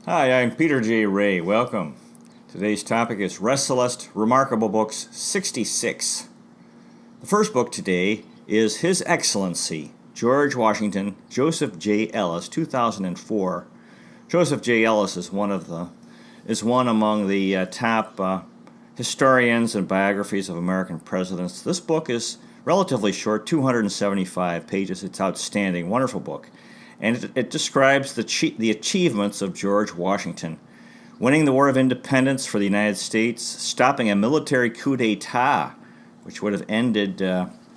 Hi, I'm Peter J. Ray. Welcome. Today's topic is Resalest Remarkable Books 66. The first book today is His Excellency, George Washington, Joseph J. Ellis, 2004. Joseph J. Ellis is one among the top historians and biographies of American presidents. This book is relatively short, 275 pages. It's outstanding, wonderful book. And it describes the achievements of George Washington, winning the War of Independence for the United States, stopping a military coup d'etat, which would have ended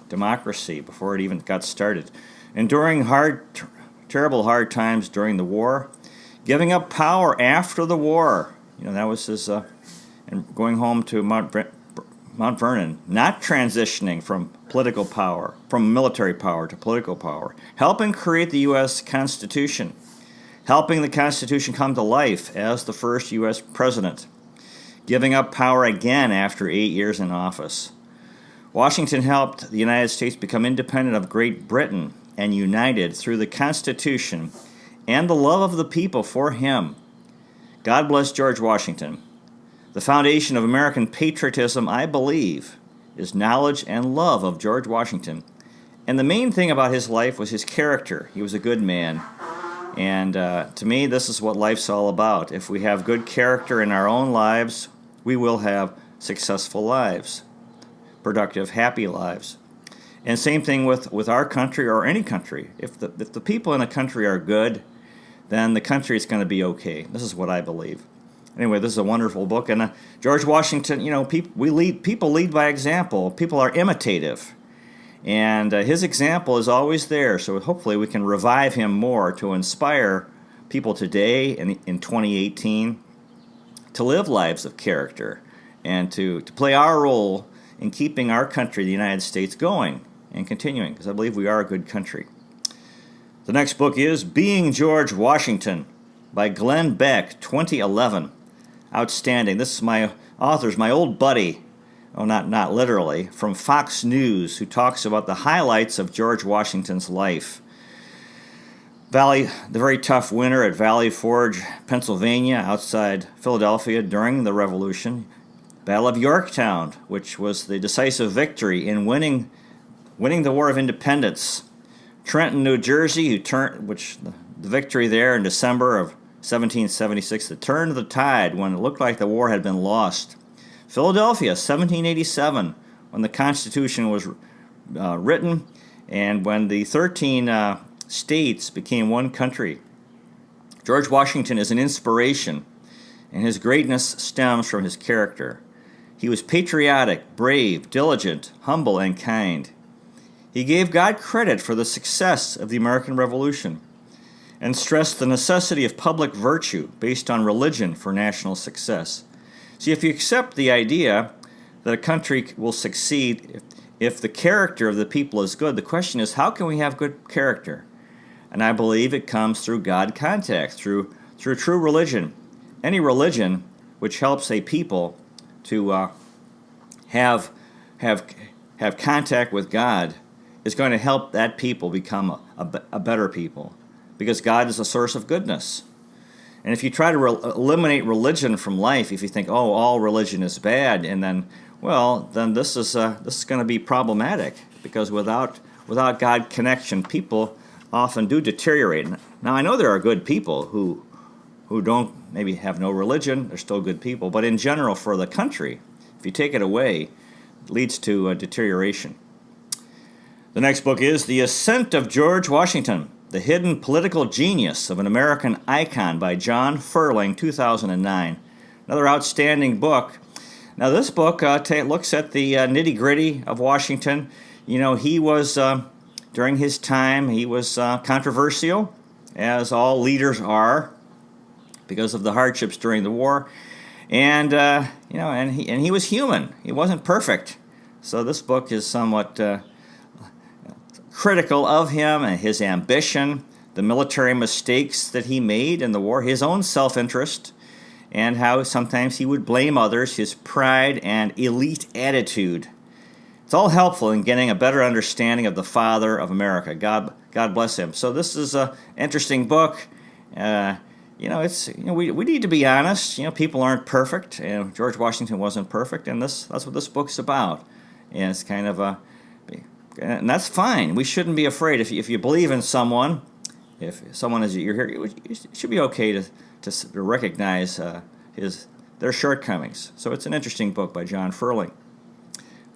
democracy before it even got started, enduring terrible hard times during the war, giving up power after the war. That was his, and going home to Mount Vernon, not transitioning from military power to political power, helping create the U.S. Constitution, helping the Constitution come to life as the first U.S. president, giving up power again after 8 years in office. Washington helped the United States become independent of Great Britain and united through the Constitution and the love of the people for him. God bless George Washington. The foundation of American patriotism, I believe, is knowledge and love of George Washington. And the main thing about his life was his character. He was a good man. And to me, this is what life's all about. If we have good character in our own lives, we will have successful lives, productive, happy lives. And same thing with our country or any country. If the people in a country are good, then the country is going to be okay. This is what I believe. Anyway, this is a wonderful book, and George Washington. People lead by example. People are imitative, and his example is always there. So hopefully, we can revive him more to inspire people today in 2018 to live lives of character and to play our role in keeping our country, the United States, going and continuing. Because I believe we are a good country. The next book is Being George Washington by Glenn Beck, 2011. Outstanding. This is my old buddy, not literally, from Fox News, who talks about the highlights of George Washington's life. The very tough winter at Valley Forge, Pennsylvania, outside Philadelphia during the Revolution. Battle of Yorktown, which was the decisive victory in winning the War of Independence. Trenton, New Jersey, the victory there in December of 1776, that turned the tide when it looked like the war had been lost. Philadelphia, 1787, when the Constitution was written and when the 13 states became one country. George Washington is an inspiration, and his greatness stems from his character. He was patriotic, brave, diligent, humble, and kind. He gave God credit for the success of the American Revolution and stressed the necessity of public virtue based on religion for national success. See, if you accept the idea that a country will succeed if the character of the people is good, the question is, how can we have good character? And I believe it comes through God contact, through true religion. Any religion which helps a people to have contact with God is going to help that people become a better people, because God is a source of goodness. And if you try to eliminate religion from life, if you think, oh, all religion is bad, and then this is going to be problematic, because without God connection, people often do deteriorate. Now, I know there are good people who don't maybe have no religion; they're still good people. But in general, for the country, if you take it away, it leads to deterioration. The next book is The Ascent of George Washington, The Hidden Political Genius of an American Icon by John Ferling, 2009. Another outstanding book. Now, this book looks at the nitty-gritty of Washington. He was, during his time, he was controversial, as all leaders are, because of the hardships during the war. And, and he was human. He wasn't perfect. So this book is somewhat critical of him and his ambition, the military mistakes that he made in the war, his own self-interest, and how sometimes he would blame others, his pride and elite attitude. It's all helpful in getting a better understanding of the father of America. God bless him. So this is an interesting book. it's we need to be honest. People aren't perfect, and George Washington wasn't perfect, and that's what this book's about. And it's kind of and that's fine. We shouldn't be afraid if you believe in someone. If someone is your hero, it should be okay to recognize their shortcomings. So it's an interesting book by John Ferling.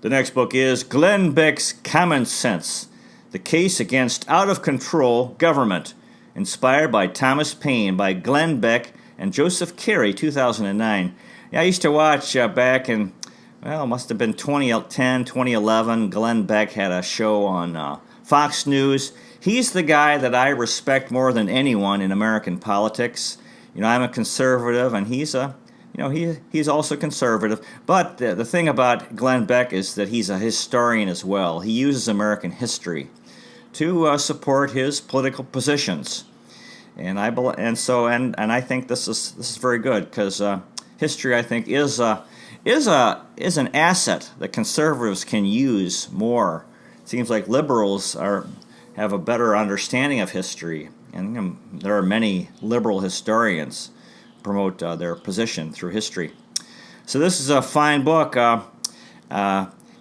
The next book is Glenn Beck's Common Sense: The Case Against Out-of-Control Government, inspired by Thomas Paine, by Glenn Beck and Joseph Carey, 2009. Yeah, I used to watch back in, it must have been 2010, 2011. Glenn Beck had a show on Fox News. He's the guy that I respect more than anyone in American politics. I'm a conservative, and he's also conservative. But the thing about Glenn Beck is that he's a historian as well. He uses American history to support his political positions, and I think this is very good, because history, I think, is an asset that conservatives can use more. It seems like liberals have a better understanding of history, and there are many liberal historians promote their position through history. So this is a fine book.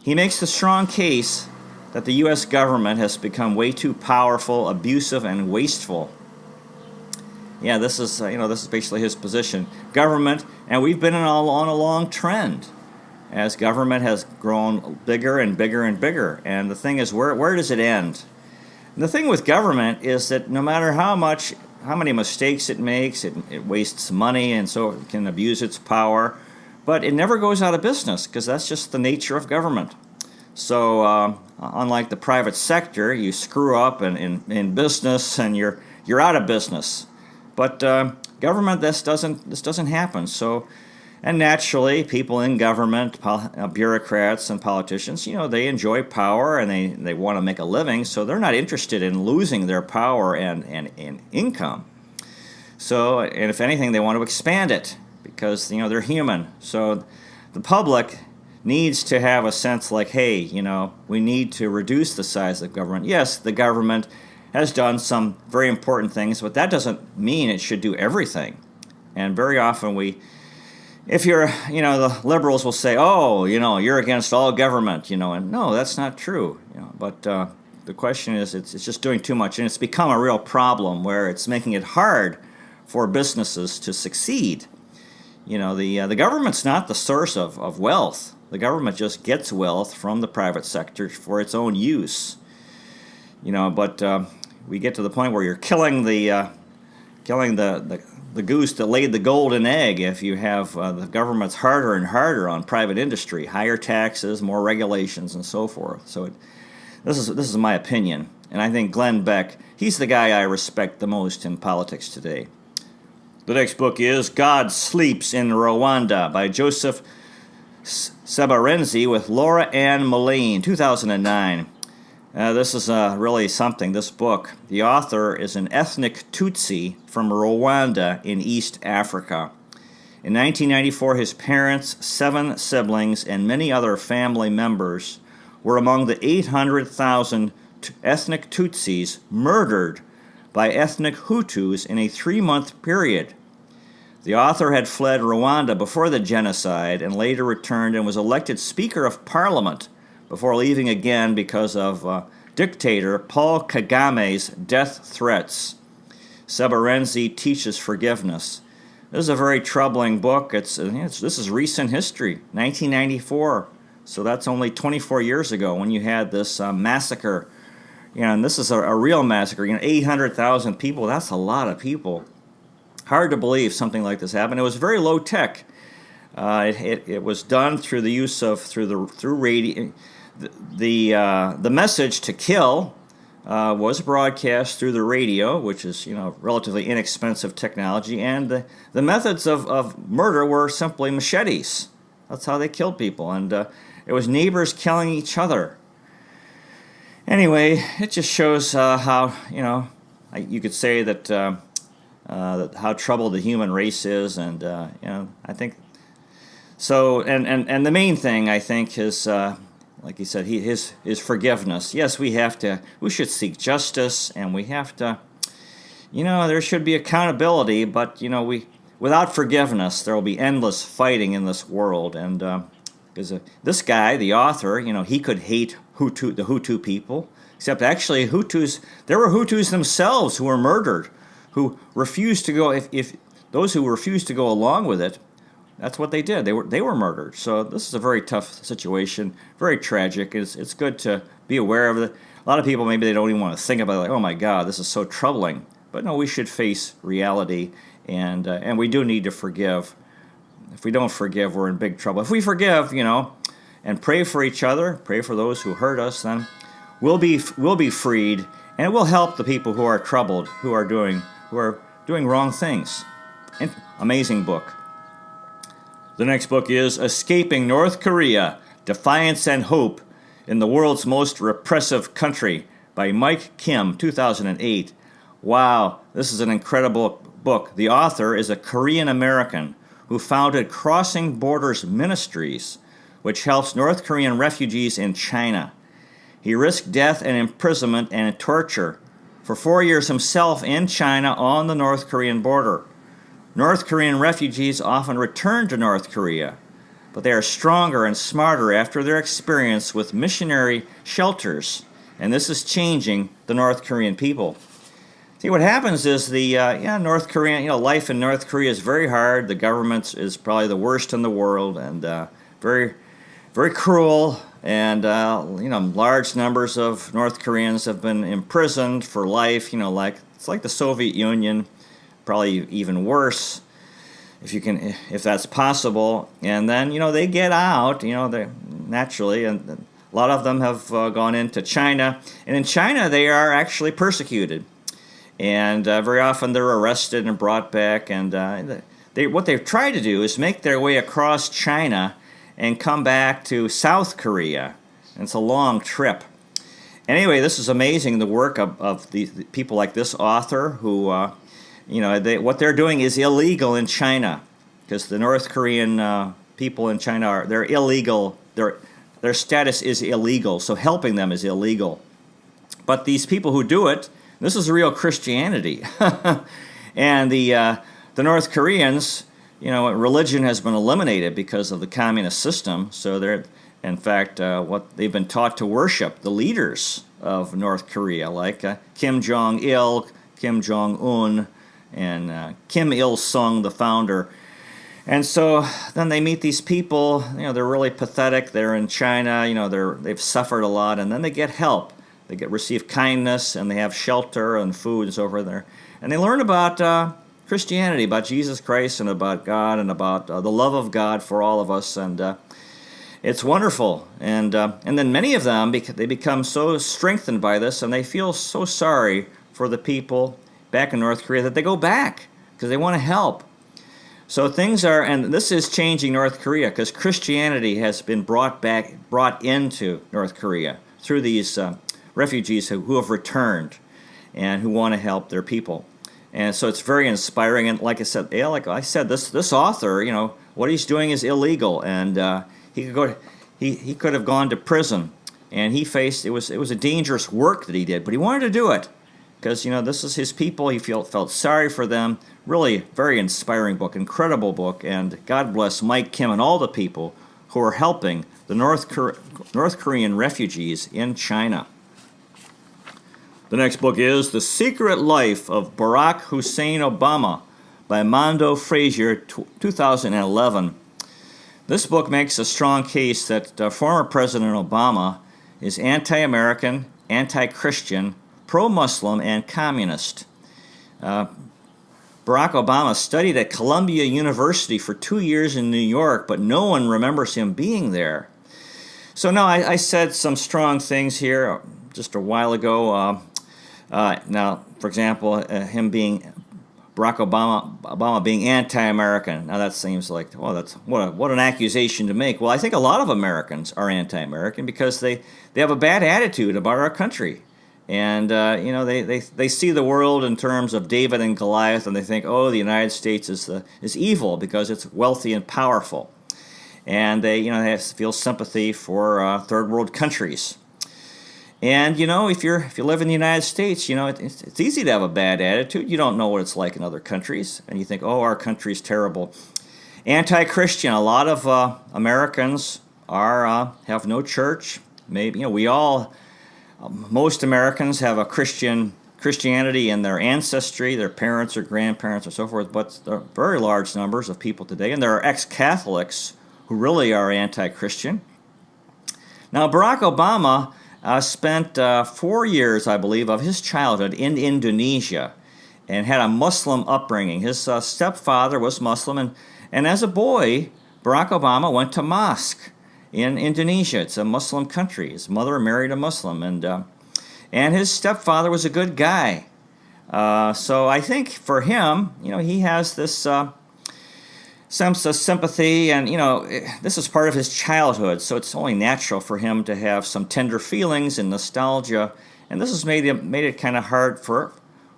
He makes the strong case that the U.S. government has become way too powerful, abusive, and wasteful. Yeah, this is basically his position. Government, and we've been on a long trend as government has grown bigger and bigger and bigger. And the thing is, where does it end? And the thing with government is that no matter how many mistakes it makes, it wastes money, and so it can abuse its power, but it never goes out of business, because that's just the nature of government. So unlike the private sector, you screw up in business and you're out of business. But government, this doesn't happen. So, and naturally, people in government, bureaucrats and politicians, they enjoy power, and they want to make a living, so they're not interested in losing their power and income. So, and if anything, they want to expand it, because they're human. So the public needs to have a sense like, hey, we need to reduce the size of government. Yes, the government has done some very important things, but that doesn't mean it should do everything. And very often if you're, the liberals will say, oh, you're against all government, and no, that's not true. But the question is, it's just doing too much, and it's become a real problem where it's making it hard for businesses to succeed. The government's not the source of wealth. The government just gets wealth from the private sector for its own use. But we get to the point where you're killing the goose that laid the golden egg if you have the government's harder and harder on private industry, higher taxes, more regulations, and so forth. So this is my opinion, and I think Glenn Beck, he's the guy I respect the most in politics today. The next book is God Sleeps in Rwanda by Joseph Sebarenzi with Laura Ann Mullane, 2009. This is really something, this book. The author is an ethnic Tutsi from Rwanda in East Africa. In 1994, his parents, 7 siblings, and many other family members were among the 800,000 ethnic Tutsis murdered by ethnic Hutus in a 3-month period. The author had fled Rwanda before the genocide and later returned and was elected Speaker of Parliament before leaving again because of dictator Paul Kagame's death threats. Sebarenzi teaches forgiveness. This is a very troubling book. This is recent history, 1994. So that's only 24 years ago when you had this massacre. And this is a real massacre. 800,000 people. That's a lot of people. Hard to believe something like this happened. It was very low tech. It was done through the use of through radio. The message to kill was broadcast through the radio, which is relatively inexpensive technology, and the methods of murder were simply machetes. That's how they killed people, and it was neighbors killing each other. Anyway, it just shows how you could say that how troubled the human race is, and I think so. And the main thing I think is. Like he said, his forgiveness. Yes, we should seek justice, and we have to, there should be accountability, but, without forgiveness, there will be endless fighting in this world. And because this guy, the author, he could hate the Hutu people, except actually there were Hutus themselves who were murdered, who refused to go, if those who refused to go along with it, that's what they did. They were murdered. So this is a very tough situation, very tragic. It's good to be aware of it. A lot of people, maybe they don't even want to think about it, like, oh my God, this is so troubling. But no, we should face reality, and we do need to forgive. If we don't forgive, we're in big trouble. If we forgive, and pray for each other, pray for those who hurt us, then we'll be freed, and it will help the people who are troubled, who are doing wrong things. Amazing book. The next book is Escaping North Korea, Defiance and Hope in the World's Most Repressive Country by Mike Kim, 2008. Wow, this is an incredible book. The author is a Korean American who founded Crossing Borders Ministries, which helps North Korean refugees in China. He risked death and imprisonment and torture for 4 years himself in China on the North Korean border. North Korean refugees often return to North Korea, but they are stronger and smarter after their experience with missionary shelters, and this is changing the North Korean people. See, what happens is the North Korean, life in North Korea is very hard. The government is probably the worst in the world, and very, very cruel. And large numbers of North Koreans have been imprisoned for life. It's like the Soviet Union, probably even worse, if that's possible. And then they get out. They naturally, and a lot of them have gone into China, and in China they are actually persecuted. And very often they're arrested and brought back, and what they've tried to do is make their way across China and come back to South Korea. And it's a long trip. Anyway, this is amazing, the work of the people like this author who, what they're doing is illegal in China, because the North Korean people in China they're illegal. Their status is illegal, so helping them is illegal. But these people who do it, this is real Christianity. And the North Koreans, religion has been eliminated because of the communist system. So they're, in fact, what they've been taught to worship the leaders of North Korea, like Kim Jong-il, Kim Jong-un, and Kim Il-sung, the founder. And so then they meet these people. They're really pathetic. They're in China. They've suffered a lot, and then they get help. They receive kindness, and they have shelter and food and so forth there. And they learn about Christianity, about Jesus Christ, and about God, and about the love of God for all of us. And it's wonderful. And then many of them, they become so strengthened by this, and they feel so sorry for the people back in North Korea that they go back because they want to help. So things are, and this is changing North Korea because Christianity has been brought into North Korea through these refugees who have returned and who want to help their people. And so it's very inspiring. And like I said, this author, what he's doing is illegal, and he could have gone to prison, and he faced it was a dangerous work that he did, but he wanted to do it because this is his people. He felt sorry for them. Really, very inspiring book, incredible book, and God bless Mike Kim and all the people who are helping the North Korean refugees in China. The next book is The Secret Life of Barack Hussein Obama by Mondo Frazier, 2011. This book makes a strong case that former President Obama is anti-American, anti-Christian, pro-Muslim, and communist. Barack Obama studied at Columbia University for 2 years in New York, but no one remembers him being there. So now I said some strong things here just a while ago. Now, for example, him being Barack Obama being anti-American. Now that seems like, well, that's what an accusation to make. Well, I think a lot of Americans are anti-American because they have a bad attitude about our country, and they see the world in terms of David and Goliath, and they think, oh, the United States is evil because it's wealthy and powerful, and they feel sympathy for third world countries. And if you live in the United States, it's easy to have a bad attitude. You don't know what it's like in other countries, and you think, oh, our country's terrible. Anti-Christian. A lot of Americans have no church. Maybe most Americans have a Christianity in their ancestry, their parents or grandparents or so forth. But there are very large numbers of people today, and there are ex-Catholics who really are anti-Christian. Now, Barack Obama spent 4 years, I believe, of his childhood in Indonesia and had a Muslim upbringing. His stepfather was Muslim, and as a boy, Barack Obama went to mosque in Indonesia. It's a Muslim country. His mother married a Muslim, and his stepfather was a good guy. So I think for him, he has this sense of sympathy, and this is part of his childhood, so it's only natural for him to have some tender feelings and nostalgia. And this has made it kind of hard for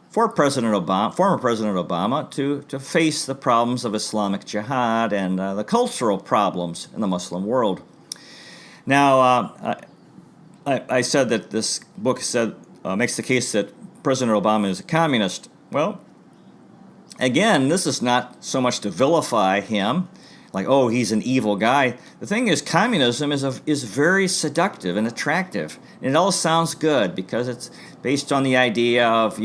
former President Obama, to face the problems of Islamic Jihad and the cultural problems in the Muslim world. Now, I said that this book makes the case that President Obama is a communist. Well, again, this is not so much to vilify him, like, oh, he's an evil guy. The thing is, communism is very seductive and attractive. And it all sounds good because it's based on the idea of,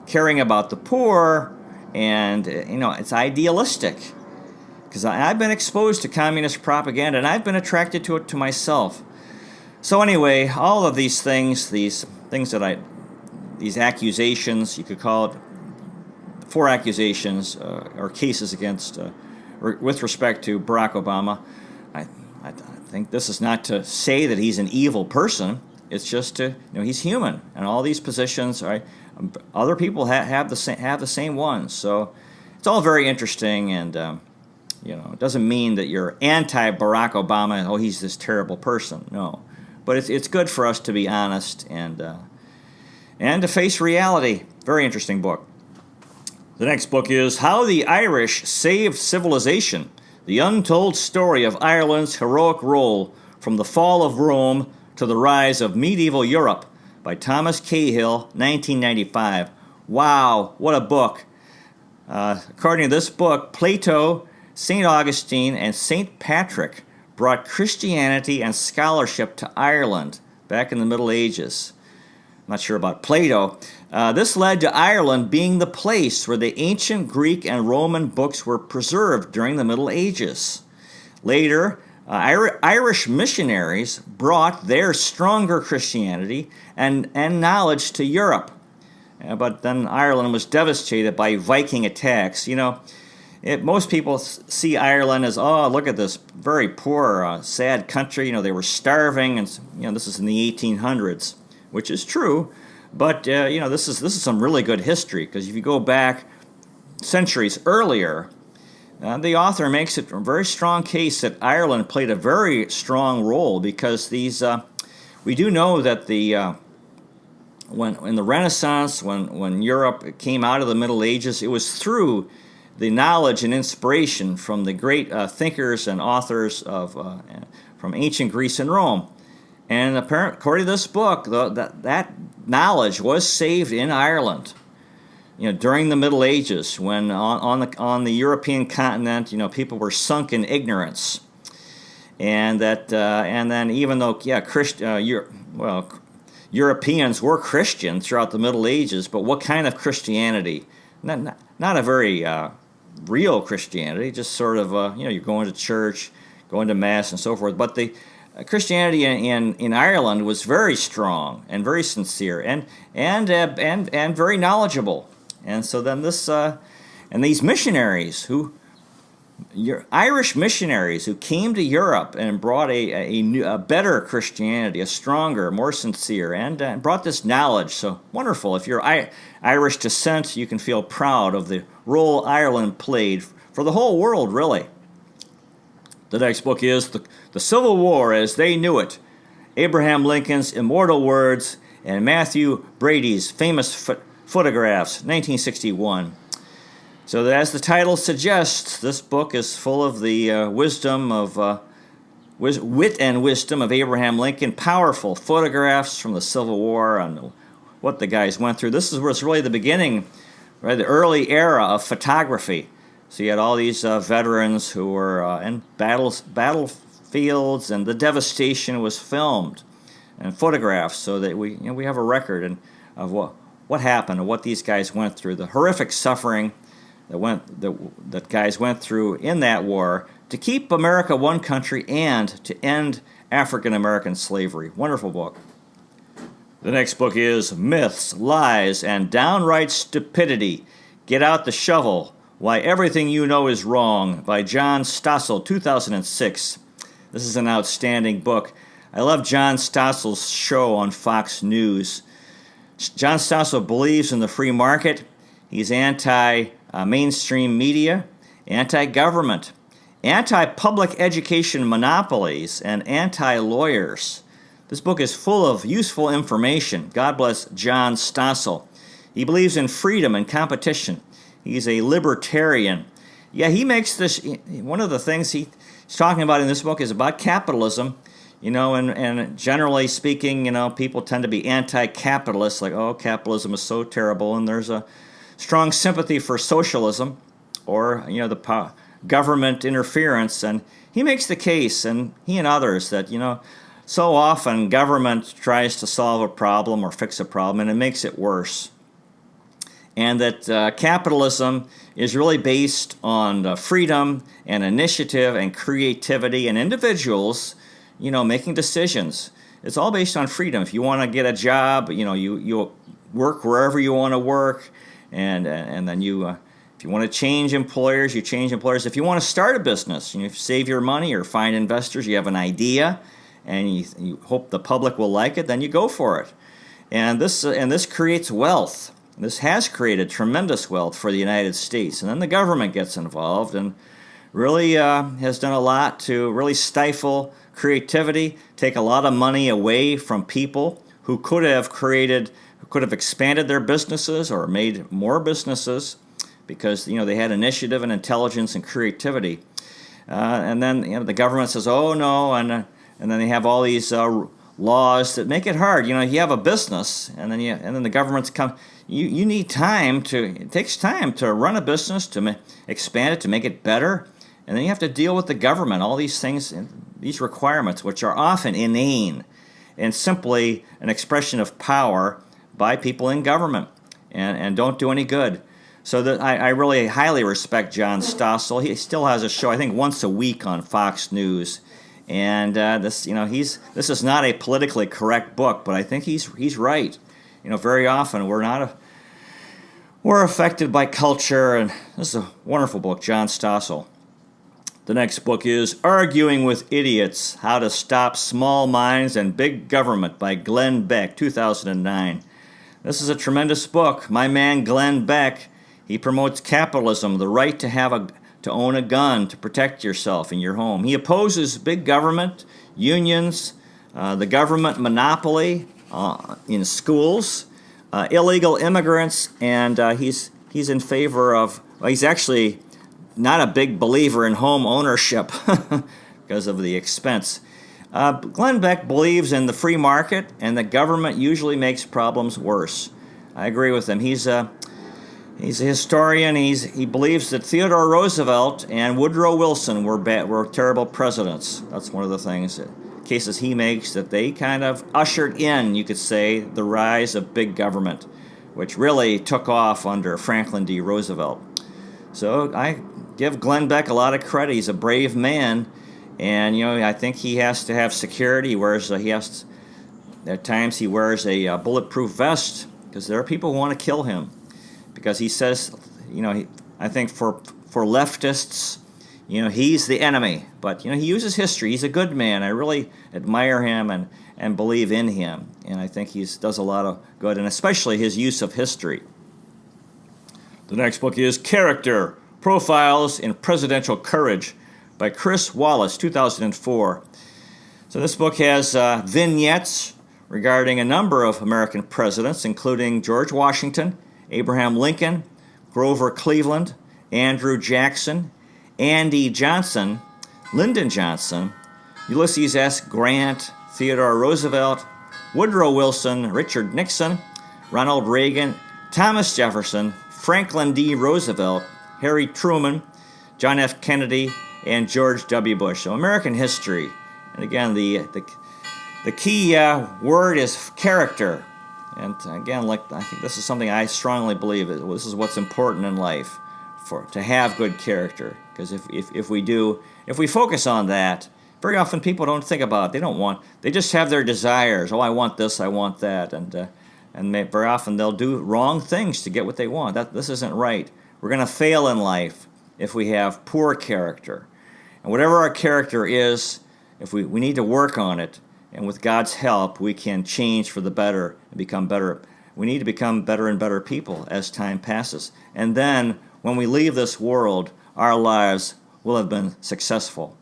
caring about the poor, and, it's idealistic. Because I've been exposed to communist propaganda, and I've been attracted to it to myself. So anyway, all of these accusations, you could call it, 4 accusations or cases against, with respect to Barack Obama. I think this is not to say that he's an evil person. It's just to, he's human, and all these positions other people have the same ones. So it's all very interesting, and it doesn't mean that you're anti-Barack Obama and he's this terrible person. No, but it's good for us to be honest and to face reality. Very interesting book. The next book is How the Irish Saved Civilization, the Untold Story of Ireland's Heroic Role from the Fall of Rome to the Rise of Medieval Europe, by Thomas Cahill, 1995. Wow, what a book. According to this book, Plato, St. Augustine, and St. Patrick brought Christianity and scholarship to Ireland back in the Middle Ages. I'm not sure about Plato. This led to Ireland being the place where the ancient Greek and Roman books were preserved during the Middle Ages. Later, Irish missionaries brought their stronger Christianity and knowledge to Europe. But then Ireland was devastated by Viking attacks. Most people see Ireland as, oh, look at this very poor, sad country. They were starving, and this is in the 1800s, which is true. But this is some really good history, because if you go back centuries earlier, the author makes it a very strong case that Ireland played a very strong role, because we do know that when in the Renaissance, when Europe came out of the Middle Ages, it was through the knowledge and inspiration from the great thinkers and authors from ancient Greece and Rome. And according to this book, that knowledge was saved in Ireland. During the Middle Ages, when on the European continent, people were sunk in ignorance, and then even though Europeans were Christian throughout the Middle Ages, but what kind of Christianity? Not a very real Christianity, just sort of you're going to church, going to mass, and so forth. But the Christianity in Ireland was very strong and very sincere and very knowledgeable. And so then these missionaries Irish missionaries who came to Europe and brought a better Christianity, a stronger, more sincere, and brought this knowledge. So wonderful. If you're Irish descent, you can feel proud of the role Ireland played for the whole world, really. The next book is The Civil War as They Knew It, Abraham Lincoln's Immortal Words, and Matthew Brady's Famous Photographs, 1961. So as the title suggests, this book is full of the wisdom of wit and wisdom of Abraham Lincoln, powerful photographs from the Civil War and what the guys went through. This is where it's really the beginning, right, the early era of photography. So you had all these veterans who were in battlefields, and the devastation was filmed and photographed, so that we have a record of what happened and what these guys went through, the horrific suffering that guys went through in that war to keep America one country and to end African American slavery. Wonderful book. The next book is Myths, Lies, and Downright Stupidity. Get Out the Shovel, Why Everything You Know Is Wrong, by John Stossel, 2006. This is an outstanding book. I love John Stossel's show on Fox News. John Stossel believes in the free market. He's anti-mainstream media, anti-government, anti-public education monopolies, and anti-lawyers. This book is full of useful information. God bless John Stossel. He believes in freedom and competition. He's a libertarian. Yeah, he makes this, one of the things he's talking about in this book is about capitalism, and generally speaking, people tend to be anti-capitalist, like, oh, capitalism is so terrible, and there's a strong sympathy for socialism or, the government interference. And he makes the case, and he and others, that, so often government tries to solve a problem or fix a problem, and it makes it worse. And that capitalism is really based on freedom and initiative and creativity and individuals, making decisions. It's all based on freedom. If you want to get a job, you work wherever you want to work, and then if you want to change employers, you change employers. If you want to start a business, you save your money or find investors, you have an idea, and you hope the public will like it, then you go for it. And this creates wealth. This has created tremendous wealth for the United States. And then the government gets involved and really has done a lot to really stifle creativity, take a lot of money away from people who could have expanded their businesses or made more businesses because they had initiative and intelligence and creativity. And then the government says, oh no, and then they have all these laws that make it hard. You have a business, and then the government's come. You need time it takes time to run a business, to expand it, to make it better, and then you have to deal with the government, all these things, these requirements, which are often inane and simply an expression of power by people in government, and don't do any good. So that I really highly respect John Stossel. He still has a show, I think, once a week on Fox News. And this is not a politically correct book, but I think he's right. Very often we're affected by culture, and this is a wonderful book, John Stossel. The next book is Arguing with Idiots: How to Stop Small Minds and Big Government by Glenn Beck, 2009. This is a tremendous book. My man Glenn Beck, he promotes capitalism, the right to own a gun to protect yourself in your home. He opposes big government, unions, the government monopoly in schools, illegal immigrants, and he's in favor of. Well, he's actually not a big believer in home ownership because of the expense. Glenn Beck believes in the free market, and the government usually makes problems worse. I agree with him. He's a historian. He believes that Theodore Roosevelt and Woodrow Wilson were terrible presidents. That's one of the cases he makes, that they kind of ushered in, you could say, the rise of big government, which really took off under Franklin D. Roosevelt. So I give Glenn Beck a lot of credit. He's a brave man, and I think he has to have security. At times he wears a bulletproof vest because there are people who want to kill him. Because he says, I think for leftists, he's the enemy. But, he uses history. He's a good man. I really admire him and believe in him. And I think he does a lot of good, and especially his use of history. The next book is Character: Profiles in Presidential Courage by Chris Wallace, 2004. So this book has vignettes regarding a number of American presidents, including George Washington, Abraham Lincoln, Grover Cleveland, Andrew Jackson, Andy Johnson, Lyndon Johnson, Ulysses S. Grant, Theodore Roosevelt, Woodrow Wilson, Richard Nixon, Ronald Reagan, Thomas Jefferson, Franklin D. Roosevelt, Harry Truman, John F. Kennedy, and George W. Bush. So American history. And again, the key word is character. And again, I think this is something I strongly believe. This is what's important in life, to have good character. Because if we focus on that, very often people don't think about it. They just have their desires. Oh, I want this, I want that. And very often they'll do wrong things to get what they want. This isn't right. We're going to fail in life if we have poor character. And whatever our character is, if we need to work on it, and with God's help, we can change for the better and become better. We need to become better and better people as time passes. And then, when we leave this world, our lives will have been successful.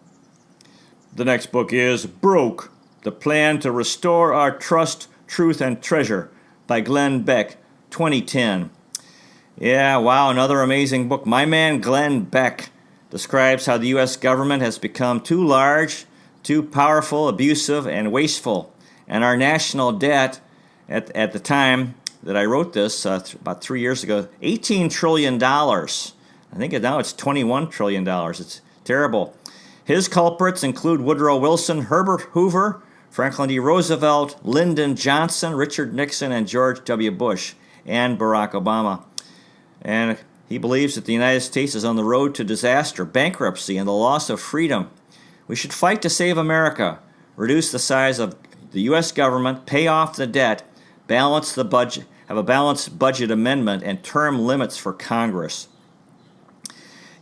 The next book is Broke, The Plan to Restore Our Trust, Truth, and Treasure by Glenn Beck, 2010. Yeah, wow, another amazing book. My man Glenn Beck describes how the U.S. government has become too large, too powerful, abusive, and wasteful. And our national debt at the time that I wrote this, about 3 years ago, $18 trillion. I think now it's $21 trillion. It's terrible. His culprits include Woodrow Wilson, Herbert Hoover, Franklin D. Roosevelt, Lyndon Johnson, Richard Nixon, and George W. Bush, and Barack Obama. And he believes that the United States is on the road to disaster, bankruptcy, and the loss of freedom. We should fight to save America, reduce the size of the U.S. government, pay off the debt, balance the budget, have a balanced budget amendment, and term limits for Congress.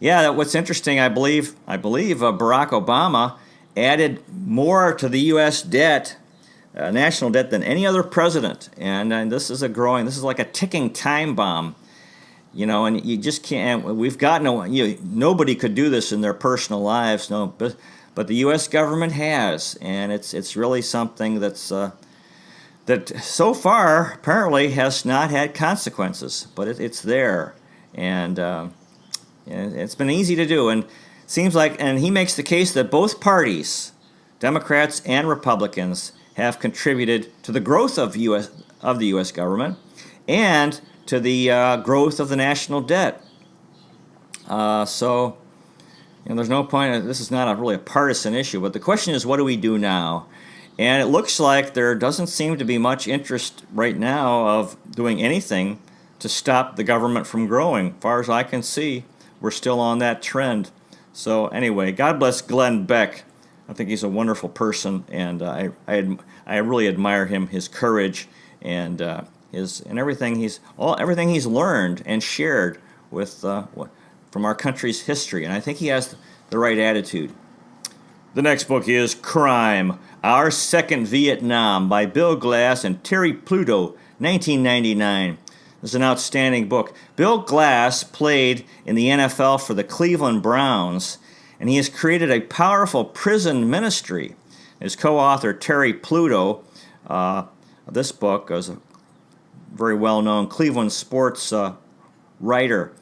Yeah, what's interesting, I believe Barack Obama added more to the U.S. debt, national debt, than any other president. And this is like a ticking time bomb. And you just can't. Nobody could do this in their personal lives, no. But the U.S. government has, and it's really something that so far apparently has not had consequences, but it's there, and it's been easy to do. And seems like, and he makes the case that both parties, Democrats and Republicans, have contributed to the growth of the U.S. government and to the growth of the national debt. So there's no point. This is not really a partisan issue, but the question is, what do we do now? And it looks like there doesn't seem to be much interest right now of doing anything to stop the government from growing. As far as I can see, we're still on that trend. So anyway, God bless Glenn Beck. I think he's a wonderful person, and I really admire him, his courage, and everything he's learned and shared with from our country's history. And I think he has the right attitude. The next book is Crime, Our Second Vietnam by Bill Glass and Terry Pluto, 1999. This is an outstanding book. Bill Glass played in the NFL for the Cleveland Browns, and he has created a powerful prison ministry. His co-author, Terry Pluto, of this book, is a very well-known Cleveland sports writer.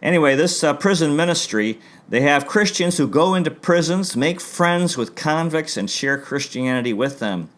Anyway, this prison ministry, they have Christians who go into prisons, make friends with convicts, and share Christianity with them.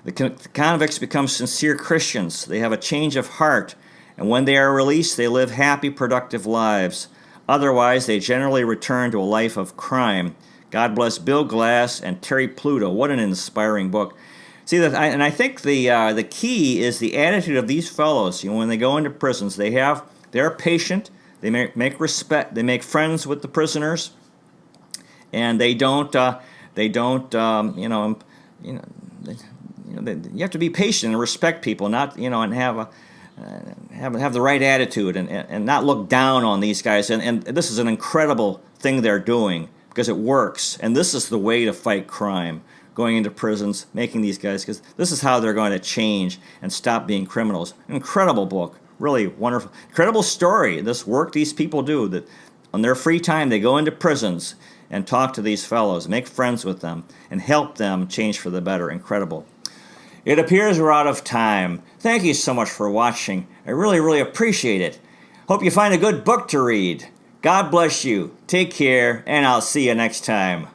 The convicts become sincere Christians. They have a change of heart, and when they are released, they live happy, productive lives. Otherwise, they generally return to a life of crime. God bless Bill Glass and Terry Pluto. What an inspiring book. See, I think the key is the attitude of these fellows. When they go into prisons, they're patient. They make friends with the prisoners, and you have to be patient and respect people, not and have the right attitude and not look down on these guys. And this is an incredible thing they're doing because it works. And this is the way to fight crime. Going into prisons, making these guys, because this is how they're going to change and stop being criminals. Incredible book. Really wonderful. Incredible story. This work these people do, that on their free time they go into prisons and talk to these fellows, make friends with them, and help them change for the better. Incredible. It appears we're out of time. Thank you so much for watching. I really, really appreciate it. Hope you find a good book to read. God bless you. Take care, and I'll see you next time.